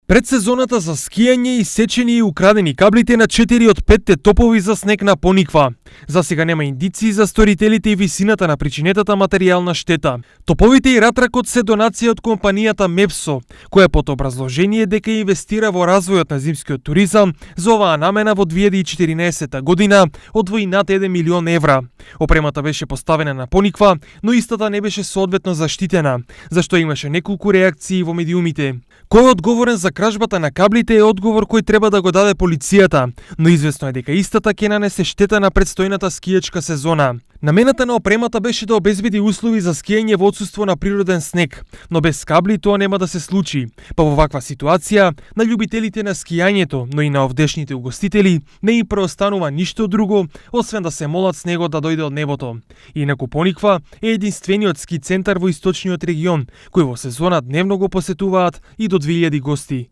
Пред сезоната за скијање исечени и украдени каблите на 4 од 5 топови за снег на Пониква. За сега нема индиции за сторителите и висината на причинетата материјална штета. Топовите и ратракот се донација од компанијата Мепсо, која под образложение дека инвестира во развојот на зимскиот туризам за оваа намена во 2014 година одвои над 1 милион евра. Опремата беше поставена на Пониква, но истата не беше соодветно заштитена, зашто имаше неколку реакции во медиумите. Кој е одговорен за кражбата на каблите е одговор кој треба да го даде полицијата, но известно е дека истата ќе нанесе штета на предстојната скијачка сезона. Намената на опремата беше да обезбеди услови за скијање во отсуство на природен снег, но без кабли тоа нема да се случи. Па во ваква ситуација, на љубителите на скијањето, но и на овдешните угостители, не им преостанува ништо друго, освен да се молат снегот да дојде од небото. Инаку Пониква е единствениот ски центар во источниот регион, кој во сезона дневно го посетуваат и до 2000 гости.